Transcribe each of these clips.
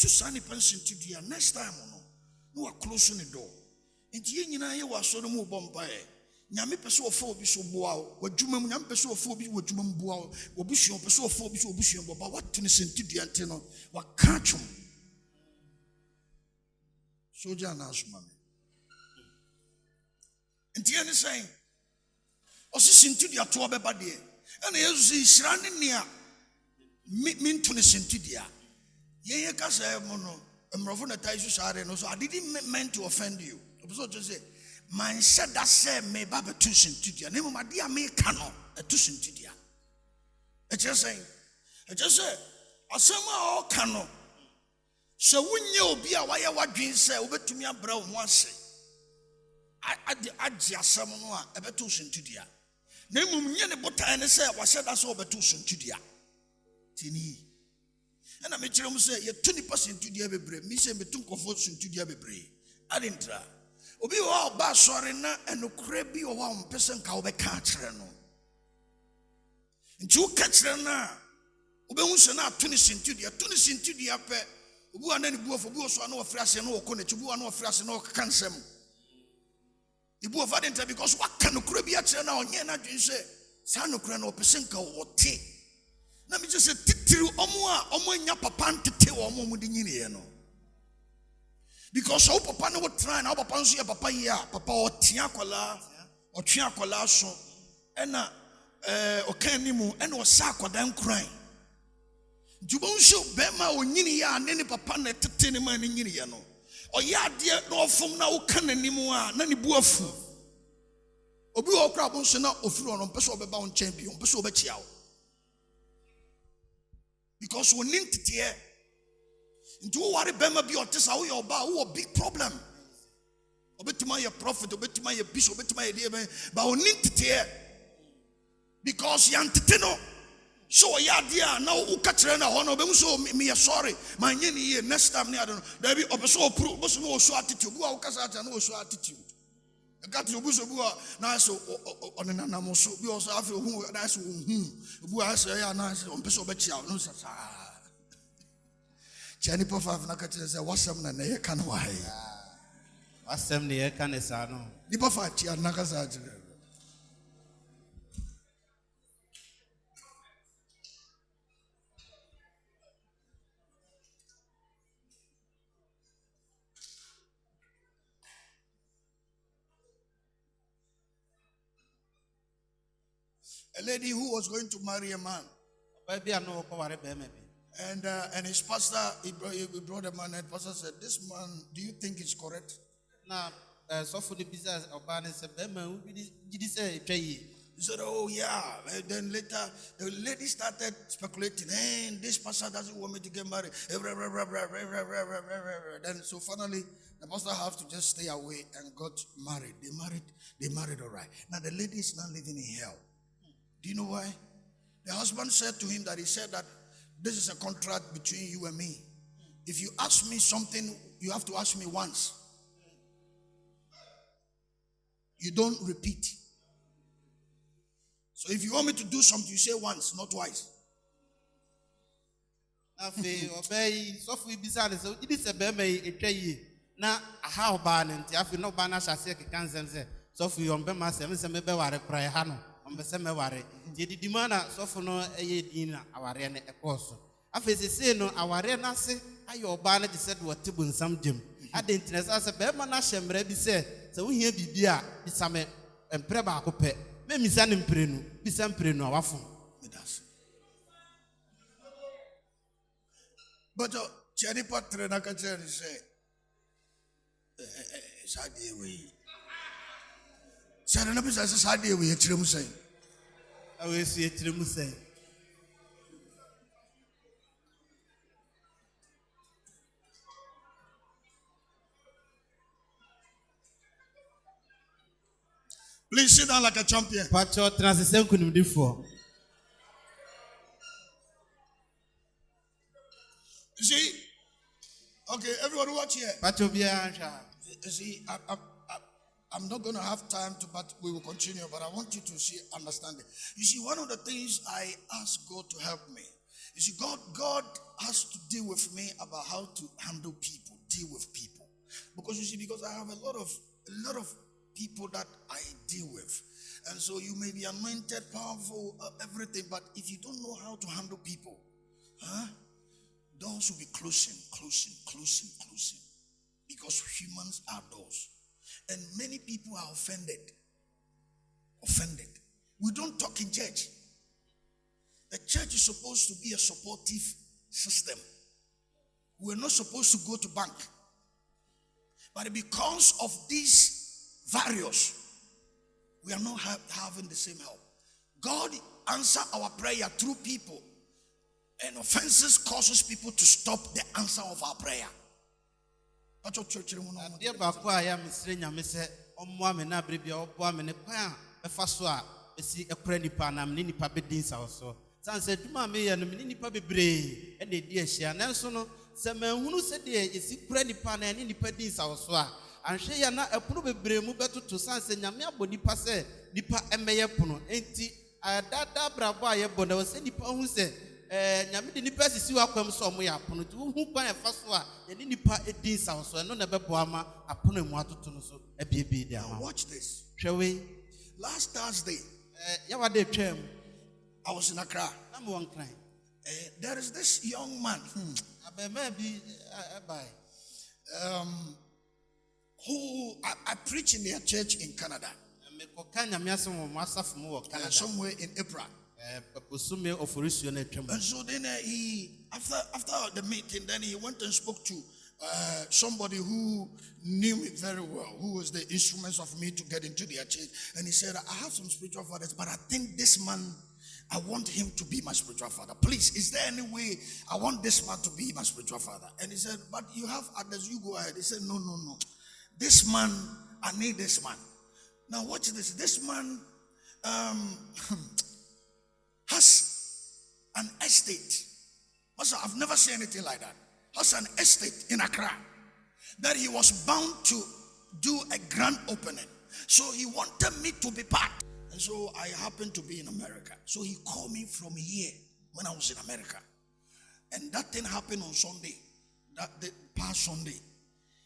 to sunny pension to the next time. No, close on the door. And you was so the move bombay. Yami peso for Bishop Boao, what Jumam Yam peso for Bish, what Jumam Boao, what Bishop peso for Bishop Bishop, but what to listen to the antenna, what catch him. Soldier announced mommy. And the end is saying, Ossin to the Atoba body, and he's running near mean to listen to the Yea, Casa Mono, and Rovona Taisus are, and also I didn't mean to offend you. I was just say, man said that say me baba tusin to the name of my dear me cano, a tusin to the. It's just saying, I somehow cano. So when you be a wire what dream say over to me a brown one say. I just someone a betusin to the. Name me any but I say was said that's over tusin to the. Tini. And I made you say, you're 20% to the every me say, me took confusion to the every. I didn't try. Obi wa ba sorry na enokure bi o wa mpese nka wo be ka kire no nti wo ka kire na obi hu se na to ni sintu dia pe obi wa na ni buofo obi so na wo frase na wo ko na ti obi wa na wo frase na wo ka nsem ibu of adenta because what can okure bi a kire na onye na dwen se sa nokure na opese nka wo te na me just say titiru omo anya papa ntete wo omo mu di nyine no. Because our papa no try na papa nso ya papa ya papa otia kwala so ena okan ni mu ena osa akwada nkran jubo nso be ma onyini ya ne papa na tete ne ma ne nyini ya no oya de na ofum na okan animu a na ne buafu obi o kra bo nso na ofiri ono pese obeba on chen bi on pese obechia wo because we need tete into worry bema be or tesa wo ba wo big problem obetima your prophet obetima your bishop obetima your but we need tete because yan tete no so ya dia na wo ka kire na ho no be so me sorry man ye ni next time ni I don't know there be obeso opru bo so no so attitude wo wo kasa ata no so attitude got to buso bu na so onena na mo so bi o so afi hu na so hu bu a so ya na so on peso obechia no sa Chani po fa na ka tire say wasam na ye kan wa hai wasam ne ye kan sa no ni po fa ti na ka sa tire. A lady who was going to marry a man. And his pastor, he brought a man, and pastor said, "This man, do you think it's correct?" He said, "Oh yeah." And then later, the lady started speculating, "Hey, this pastor doesn't want me to get married." Then so finally, the pastor have to just stay away and got married. They married all right. Now the lady is not living in hell. Do you know why? The husband said to him that he said that this is a contract between you and me. If you ask me something, you have to ask me once. You don't repeat. So if you want me to do something, you say once, not twice. Jadi di mana sofono eye dina aware ne ekoso afese se no aware na se ayo ba na dise do tebu nsam dem adentinesa se be ma na hyemra bi se wo hia bibia bisame empre ba akopɛ me misa ne mprenu bisa mprenu awafo medas but cheri patre na ka cheri se sade we cheri na bisa se sade we chiri mu sai please sit down like a champion. You see, okay, everybody watch here. You see, I'm not going to have time to, but we will continue. But I want you to see, understand it. You see, one of the things I ask God to help me You see, God has to deal with me about how to handle people, deal with people. Because I have a lot of people that I deal with. And so you may be anointed, powerful, everything, but if you don't know how to handle people, doors will be closing. Because humans are doors. And many people are offended. We don't talk in church. The church is supposed to be a supportive system. We're not supposed to go to bank. But because of these various, we are not having the same help. God answers our prayer through people. And offenses causes people to stop the answer of our prayer. That's what church Sanse duma me ya no me nipa bebre e na edi ahia nanso no se manhunu se de esi kura nipa na ne nipa din sawoso a anhwe ya na epono bebre mu betoto sanse nyame abɔ nipa se nipa emeye pono enti adada brabo a ye bɔ na se nipa hu se nyame de nipa sisi wa kwam so mo ya pono ti hu kwan efa so a ye ne nipa edin sawoso no na bɛbɔ ama apono mu atoto no so ebiebe di ama. Watch this. Hwewe last Thursday ya wa de twam I was in Accra. There is this young man who I preach in their church in Canada. Somewhere in April. And so then he, after the meeting, then he went and spoke to somebody who knew me very well, who was the instruments of me to get into their church. And he said, I have some spiritual fathers, but I think this man, I want him to be my spiritual father. Please, is there any way I want this man to be my spiritual father? And he said, but you have others, you go ahead. He said, no. This man, I need this man. Now watch this. This man has an estate. Also, I've never seen anything like that. Has an estate in Accra that he was bound to do a grand opening. So he wanted me to be part. And so I happened to be in America. So he called me from here when I was in America. And that thing happened on Sunday. The past Sunday.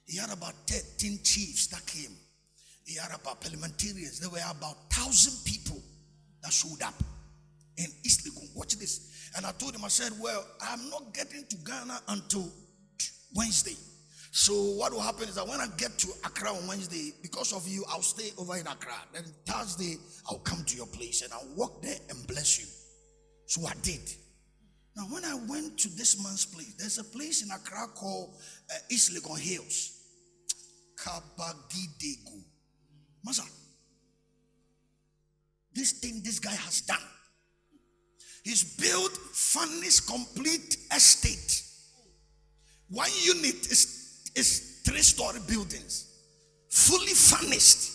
He had about 13 chiefs that came. He had about parliamentarians. There were about 1,000 people that showed up in East Legon. Watch this. And I told him, I said, well, I'm not getting to Ghana until Wednesday. So what will happen is that when I get to Accra on Wednesday, because of you, I'll stay over in Accra. Then Thursday, I'll come to your place and I'll walk there and bless you. So I did. Now, when I went to this man's place, there's a place in Accra called East Legon Hills. Kabagidegu. Masa, this thing this guy has done. He's built Fanny's complete estate. One unit is 3-story buildings, fully furnished.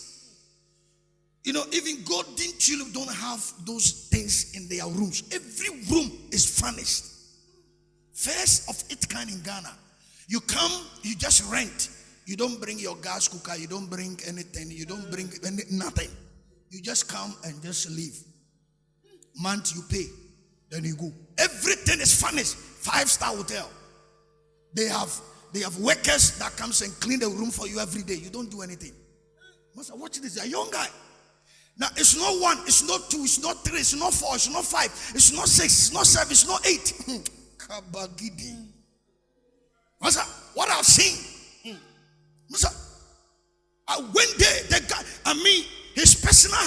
You know, even golden children don't have those things in their rooms. Every room is furnished. First of its kind in Ghana. You come, you just rent. You don't bring your gas cooker. You don't bring anything. You don't bring nothing. You just come and just leave. Month you pay, then you go. Everything is furnished. 5-star hotel. They have workers that comes and clean the room for you every day. You don't do anything. Master, watch this. A young guy. Now, it's not 1, it's not 2, it's not 3, it's not 4, it's not 5, it's not 6, it's not 7, it's not 8. Kabagidi. Master, what I've seen. Master, I went there. The guy, his personal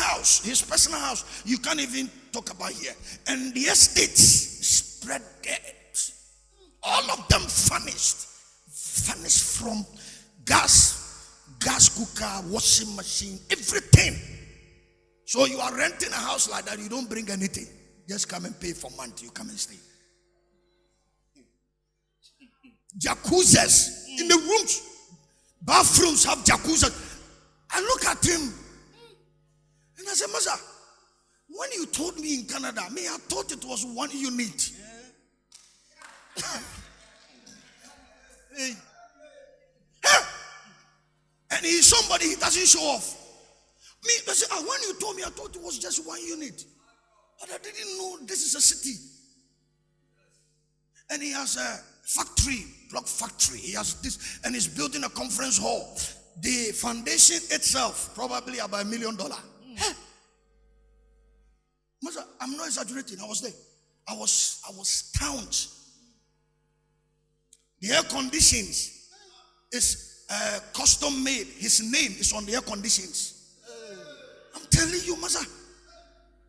house, you can't even talk about here. And the estates spread there. All of them furnished from gas cooker, washing machine, everything. So you are renting a house like that, you don't bring anything. Just come and pay for month, you come and stay. Jacuzzis in the rooms. Bathrooms have jacuzzis. I look at him and I said, Master, when you told me in Canada, I thought it was 1 unit. And he's somebody, he doesn't show off. I said, when you told me, I thought it was just 1 unit. But I didn't know this is a city. And he has a factory, block factory. He has this, and he's building a conference hall. The foundation itself, probably about $1 million. I'm not exaggerating. I was there. I was stunned. The air conditions is custom made. His name is on the air conditions. I'm telling you, Master.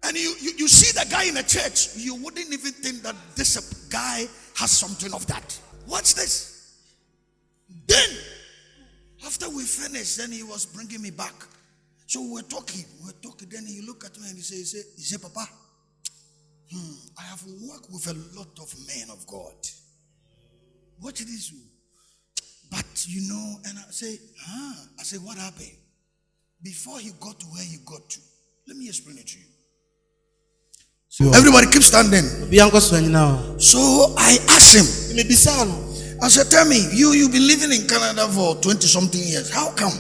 And you see the guy in a church, you wouldn't even think that this guy has something of that. Watch this. Then, after we finished, then he was bringing me back. So we were talking. Then he looked at me and he said, Papa, I have worked with a lot of men of God. Watch this. But and I say, I said, what happened? Before he got to where he got to, let me explain it to you. So everybody keep standing. So I asked him, I said, tell me, you've been living in Canada for 20-something years. How come?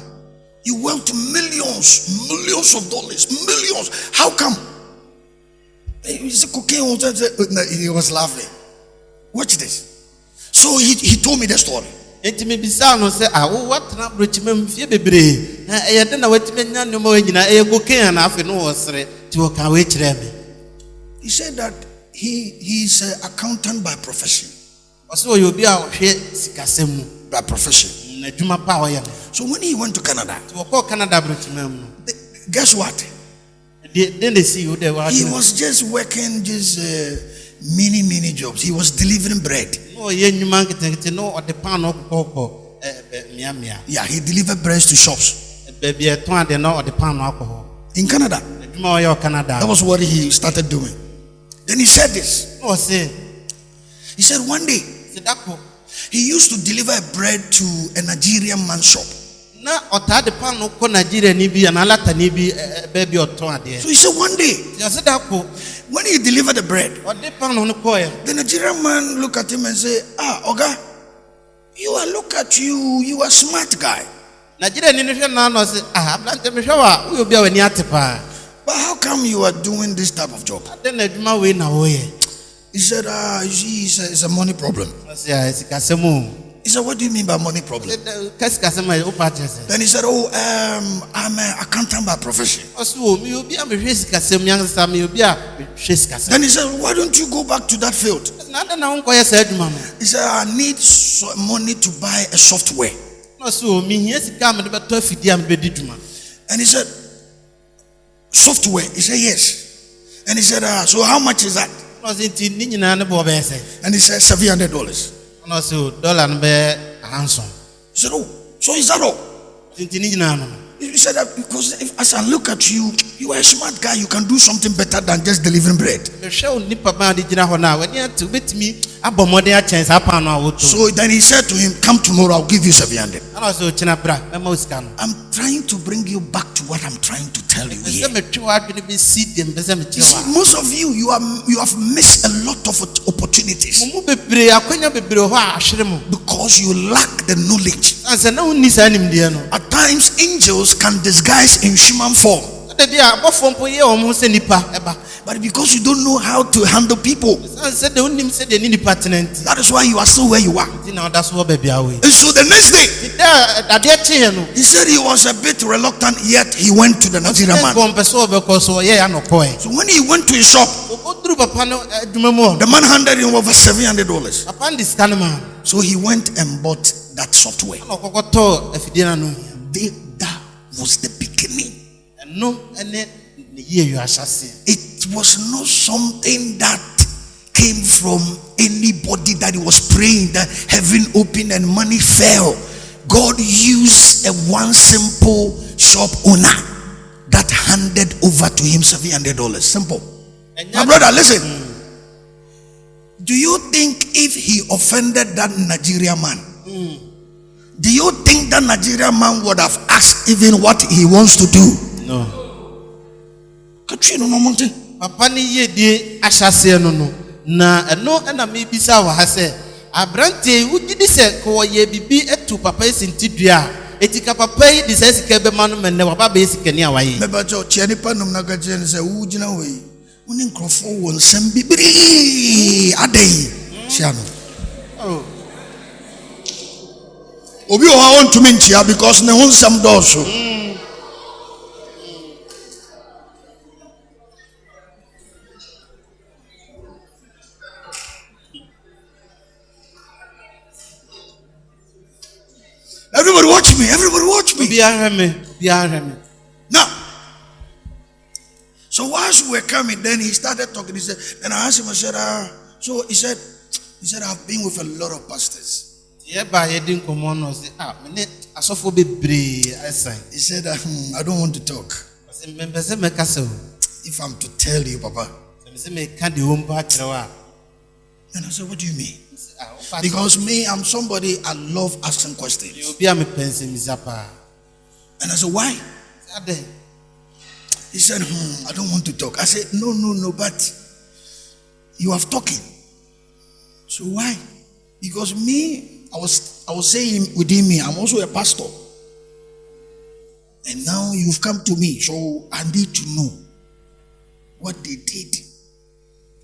You wealth millions of dollars, millions. How come? He said, cocaine. He was laughing. Watch this. So he told me the story. He said that he's an accountant by profession. By profession. So when he went to Canada, guess what? He was just working many jobs. He was delivering bread. Yeah, he delivered bread to shops in Canada. That was what he started doing. Then he said this. He said one day he used to deliver bread to a Nigerian man's shop. So he said one day when he delivered the bread, the Nigerian man looked at him and said, Oga, look at you, you are a smart guy. But how come you are doing this type of job? He said, it's a money problem. He said, what do you mean by money problem? Then he said, I'm an accountant by profession. Then he said, why don't you go back to that field? He said, I need money to buy a software. And he said, software? He said, yes. And he said, so how much is that? And he said, $700. He said, so is that all? He said that because as I look at you, you are a smart guy. You can do something better than just delivering bread. So then he said to him, come tomorrow, I'll give you 700. I'm trying to bring you back to what I'm trying to tell you here. You see, most of you have missed a lot of opportunities because you lack the knowledge. At times, angels can disguise in human form. But because you don't know how to handle people, that is why you are still where you are. And so the next day, he said he was a bit reluctant, yet he went to the Nigerian man. So when he went to his shop, the man handed him over $700. So he went and bought that software. That was the beginning. It was not something that came from anybody that he was praying that heaven opened and money fell. God used one simple shop owner that handed over to him $700. Simple. My brother, listen. Do you think if he offended that Nigerian man, do you think that Nigerian man would have asked even what he wants to do? No. Katrina no monte. Papa ni ye die ahyase no no. Na eno na me bisa wa ha se abrante wugidi se ko ye bibi etu papa esintidua etika papa yi de se sika be ma no menne wa baba esika ni awaye. Me ba jo che nipa num na gaje ne se wugina we. Woni nkrofo wo nsam bibiri adai. Sia no. Oh. Obi o want to mentia because ne hun sam doso. Everybody watch me. Everybody watch me. Be me. Now, so whilst we were coming, then he started talking. He said, and I asked him, I said, so he said, I've been with a lot of pastors. He said, I don't want to talk. If I'm to tell you, Papa. And I said, what do you mean? Because me, I'm somebody, I love asking questions. And I said, why? He said, I don't want to talk. I said, no, but you have talking. So why? Because me, I was saying within me, I'm also a pastor. And now you've come to me, so I need to know what they did.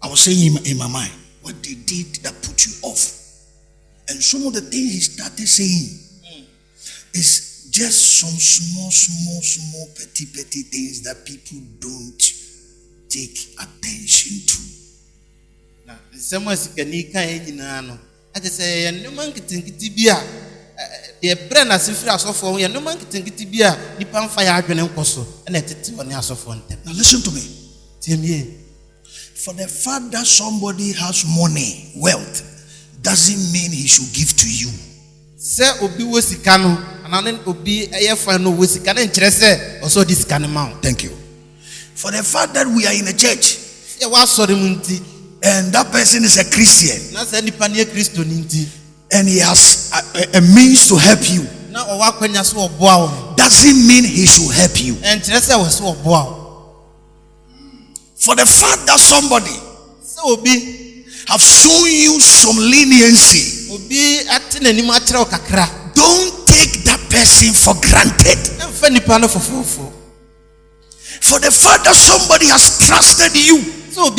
I was saying in my mind, what they did that put you off. And some of the things he started saying is just some small, petty things that people don't take attention to. Now, someone can no. I just say, no man can think it be the brand as if I saw for you, no man can think it be a pan fire and also, and let it on the phone. Now, listen to me. Timmy. For the fact that somebody has money, wealth, doesn't mean he should give to you. Sir, Obi was the cano, and then Obi a final was the canon also this can amount. Thank you. For the fact that we are in a church, and that person is a Christian, and he has a means to help you, doesn't mean he should help you. For the fact that somebody have shown you some leniency, don't take that person for granted. For the fact that somebody has trusted you, don't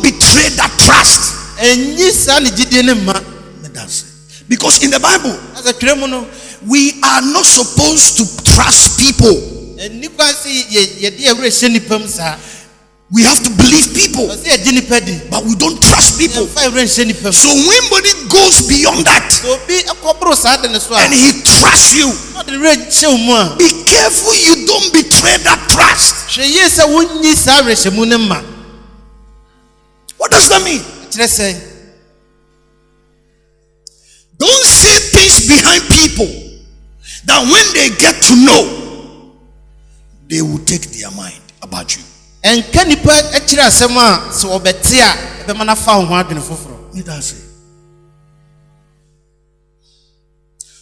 betray that trust. Because in the Bible, we are not supposed to trust people. We have to believe people, but we don't trust people. So when somebody goes beyond that and he trusts you, be careful you don't betray that trust. What does that mean? Don't say things behind people that when they get to know, they will take their mind about you. And can you put a chira sema so obetia the man found one for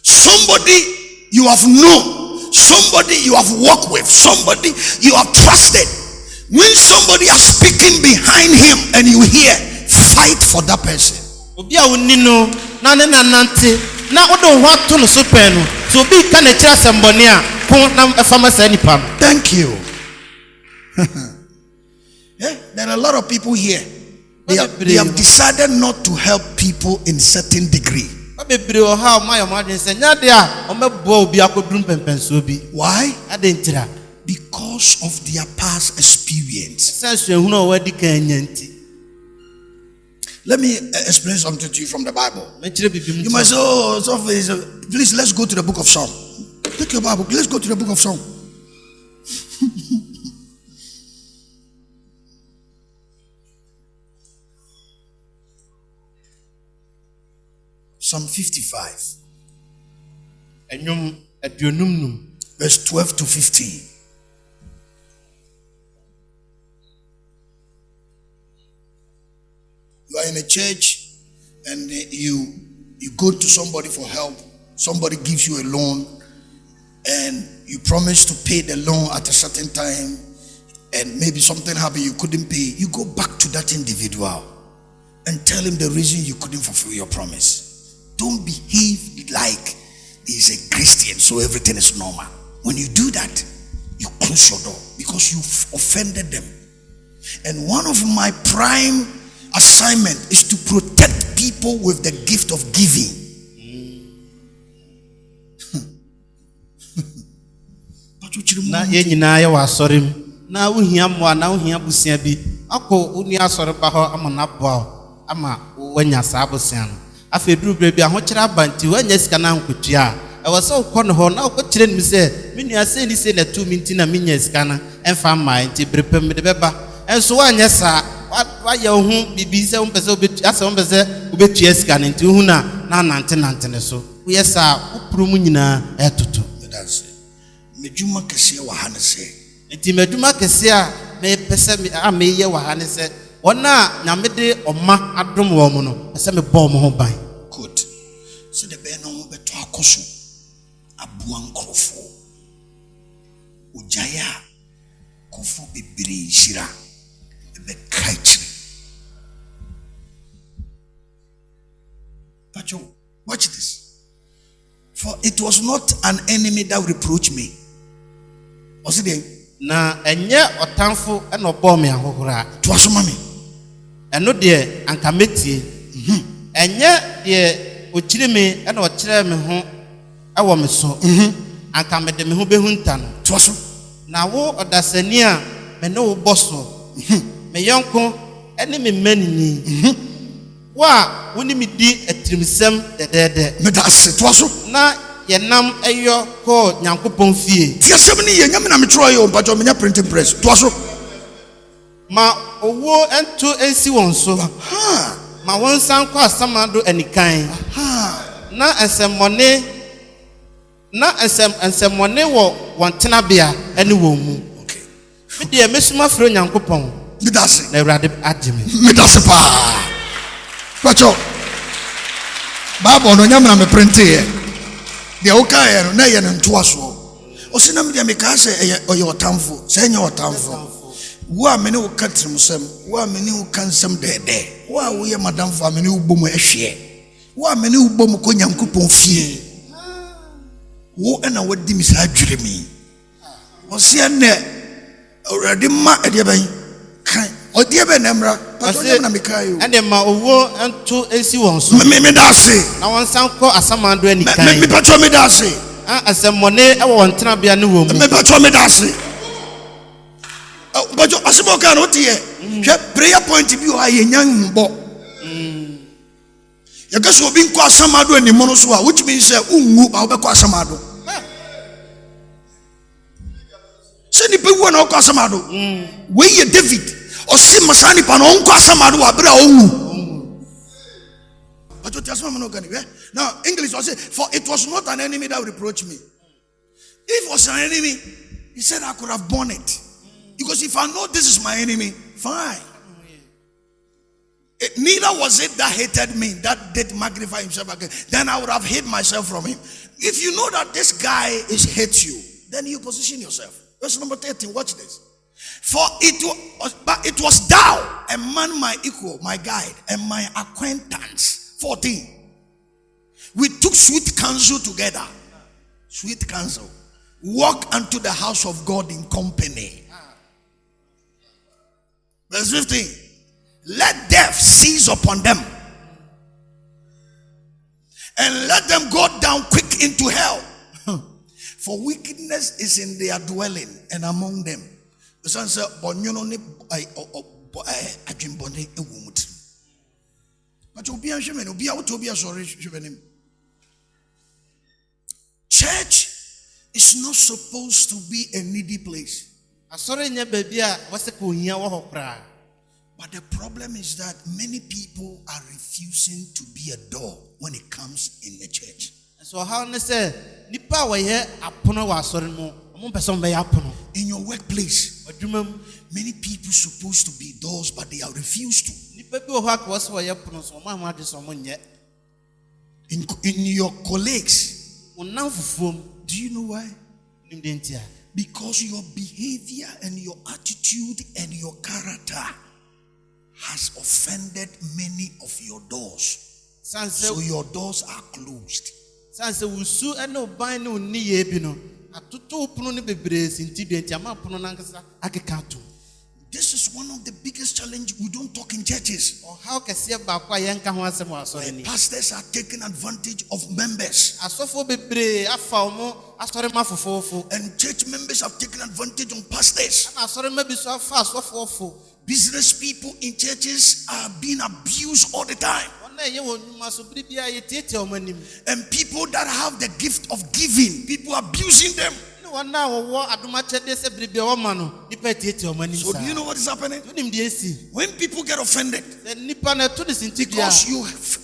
somebody you have known, somebody you have worked with, somebody you have trusted. When somebody is speaking behind him and you hear, fight for that person. Thank you. Yeah, there are a lot of people here. They have decided not to help people in certain degree. Why? Because of their past experience. Let me explain something to you from the Bible. You might say, please, let's go to the book of Psalm. Take your Bible, let's go to the book of Psalm. Psalm 55. Verse 12 to 15. You are in a church and you go to somebody for help. Somebody gives you a loan and you promise to pay the loan at a certain time, and maybe something happened, you couldn't pay. You go back to that individual and tell him the reason you couldn't fulfill your promise. Don't behave like he's a Christian so everything is normal. When you do that, you close your door because you've offended them. And one of my prime assignment is to protect people with the gift of giving. Na ye nyina ye wa asore m na wohia mo na wohia busia bi akọ uni asore ba ho amana boa ama wanya saa busia no afa duru bra bi ahokira banti wanya sika na nkotua e wo se ukọ no ho na ukọ kire nim se menua se ni se na tu minti na menya sika na emfa mai nti brepem de beba enso wanya saa wa ye ho bibi se umpese obetu ase umpese obetua sika na nti hu na nante ne so wo ye saa upuru mu nyina etoto. Medjuma kese wa hanese. Enti medjuma kese a me pese me a me ye wa hanese. Ona nyamede oma adom wo mu no. Pese me bom ho ban. Good. So the be no beto akoso. Abu ankrofo. Ujaya kofo bibiri shira. Be kaichi. Pacho, watch this. For it was not an enemy that reproached me. Was it there? Na enye otamfo e no bom ya hohora. To asoma me. Eno de anka metie. Enye de okire me e na okire me ho e wo me so. Anka me de me ho behunta no. To aso. Na wo odasani a me no wo boso. Me yonko ene me manini. Wa woni me di atirimsem dedede. Me da se to aso. Na yenam eyo ko nyankopon fie ti asem ni ye nyame na me tro ye o mpacho me nya printing press to aso ma owo ento ensi won so ma won san kwa asamado anikan na ensemone wo wontena bia ene wo mu okay me de mesuma fro nyankopon me da se na urade agime me da se pa mpacho babo no nyame na me printing ye de okaye no na ye nto aso o sinam de me ka se oye otamfo se nya otamfo wo a me ne wo katrimsem wo a me ne wo kansem dede wo a wo ye madamfo a me ne wo bom ahwe wo a me ne wo bom ko nyankopon fie wo na wadi mi sa dwere mi o se ne already ma e de ban kan o de be na mra pato na me kai o ene ma owo ento ensi won so me da se na won san ko asamado anikan me pato me da se asemone e wo wontena bia ne wo mu me pato me da se pato asimo kan o tie hwe prayer point bi o aye nyan mbo ya gaso obi nko asamado ani mo no so a which means say ungu ba obekọ asamado se ni pe wo na okọ asamado we ye David o si masani pa no onko asamado wa bra owu but what asama no can now English was say for it was not an enemy that reproached me. If it was an enemy, he said I could have borne it, because if I know this is my enemy, fine. Neither was it that hated me that did magnify himself again. Then I would have hid myself from him. If you know that this guy hates you, then you position yourself. Verse number 13, watch this. For it was thou, a man my equal, my guide, and my acquaintance. 14. We took sweet counsel together. Sweet counsel. Walk unto the house of God in company. Verse 15. Let death seize upon them, and let them go down quick into hell. For wickedness is in their dwelling and among them. The son said, church is not supposed to be a needy place. But the problem is that many people are refusing to be a door when it comes in the church. So how say nipa wa ye apono wa asore mo person be apono in your workplace. Many people supposed to be doors, but they are refused to. In your colleagues, do you know why? Because your behavior and your attitude and your character has offended many of your doors. So your doors are closed. This is one of the biggest challenges we don't talk in churches. How can see about quiet and was Pastors are taking advantage of members. And church members have taken advantage on pastors. Business people in churches are being abused all the time. And people that have the gift of giving, people are abusing them. So do you know what is happening? When people get offended, because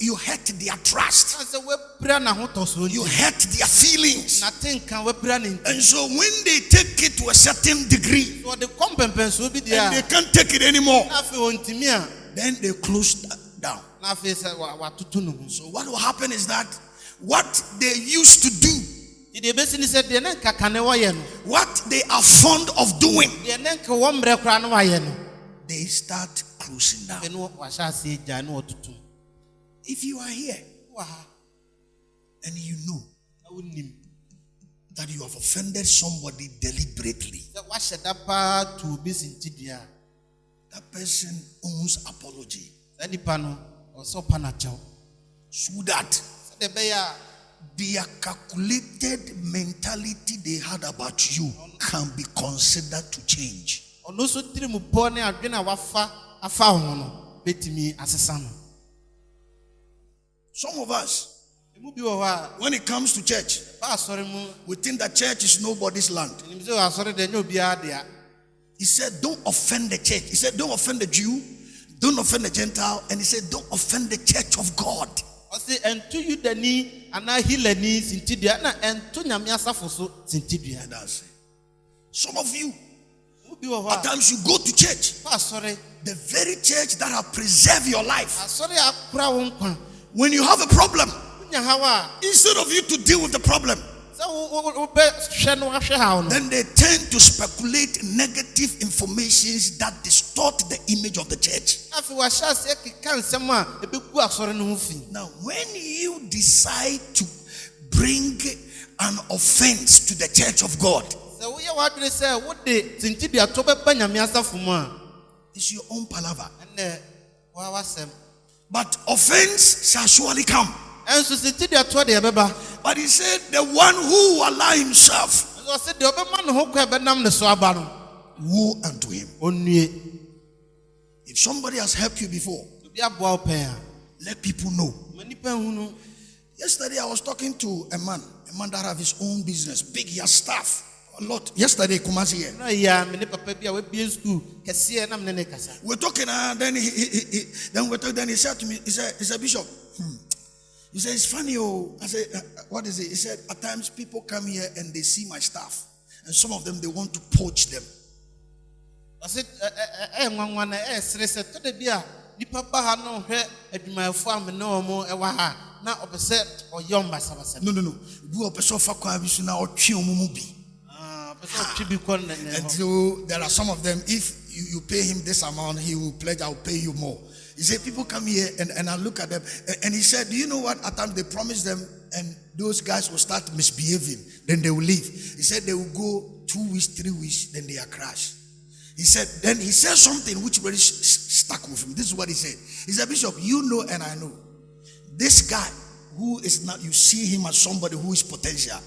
you hurt their trust, you hurt their feelings, and so when they take it to a certain degree and they can't take it anymore, then they close down. So what will happen is that what they used to do, what they are fond of doing, they start closing down. If you are here and you know that you have offended somebody deliberately, that person owns apology, so that their calculated mentality they had about you can be considered to change. Some of us, when it comes to church, we think that church is nobody's land. He said, don't offend the church. He said, don't offend the Jew, don't offend the Gentile, and he said, don't offend the church of God. Some of you, at times you go to church, the very church that have preserved your life. When you have a problem, instead of you to deal with the problem, then they tend to speculate negative informations that distort the image of the church. Now, when you decide to bring an offense to the church of God, it's your own palaver. But offense shall surely come. But he said, the one who will allow himself, woe unto him. If somebody has helped you before, let people know. Yesterday I was talking to a man that has his own business, big, he has staff, a lot. Yesterday, Kumasi here. We're talking, then he said to me, he said, Bishop, he said, it's funny, oh. I said, what is it? He said, at times people come here and they see my staff, and some of them, they want to poach them. I said, no. And so there are some of them, if you pay him this amount, he will pledge, I'll pay you more. He said, people come here and I look at them. And he said, do you know what? At times they promise them and those guys will start misbehaving. Then they will leave. He said they will go 2 weeks, 3 weeks, then they are crashed. He said, then he said something which really stuck with him. This is what he said. He said, Bishop, you know and I know. This guy who is not, you see him as somebody who is potential.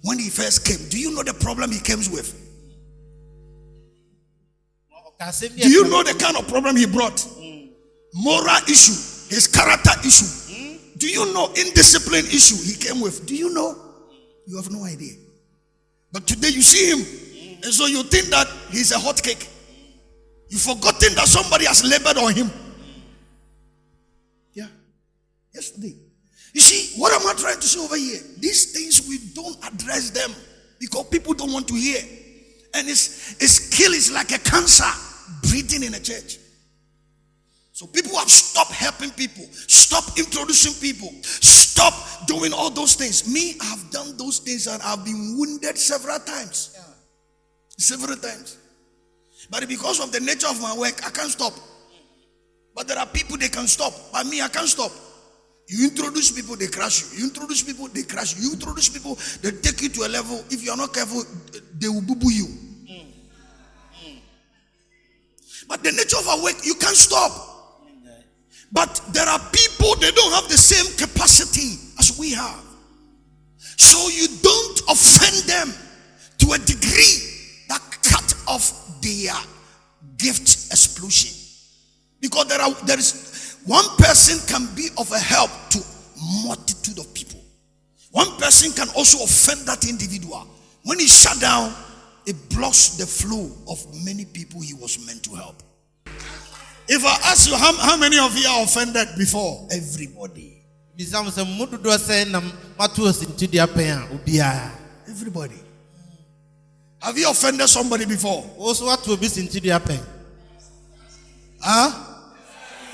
When he first came, do you know the problem he comes with? Do you know the kind of problem he brought? Moral issue, his character issue. Do you know indiscipline issue he came with? Do you know? You have no idea. But today you see him, and so you think that he's a hot cake. You've forgotten that somebody has labored on him. Yeah. Yesterday. You see, what am I trying to say over here? These things, we don't address them because people don't want to hear. And its kill is like a cancer breathing in a church. So people have stopped helping people, stop introducing people, stop doing all those things. Me, I've done those things and I've been wounded several times. Yeah. Several times. But because of the nature of my work, I can't stop. But there are people they can stop. But me, I can't stop. You introduce people, they crash you. You introduce people, they crash you. You introduce people, they take you to a level. If you are not careful, they will boo-boo you. But the nature of our work, you can't stop. But there are people, they don't have the same capacity as we have. So you don't offend them to a degree that cut off their gift explosion. Because there is one person can be of a help to multitude of people. One person can also offend that individual. When he shut down, it blocks the flow of many people he was meant to help. If I ask you how many of you are offended before? Everybody. Everybody. Have you offended somebody before? Huh?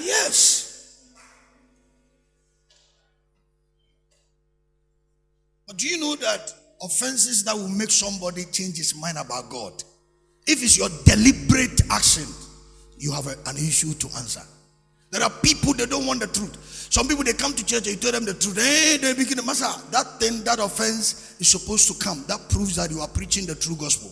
Yes. But do you know that offenses that will make somebody change his mind about God, if it's your deliberate action, you have an issue to answer. There are people, they don't want the truth. Some people, they come to church and you tell them the truth. Hey, they begin to master. That thing, that offense is supposed to come. That proves that you are preaching the true gospel.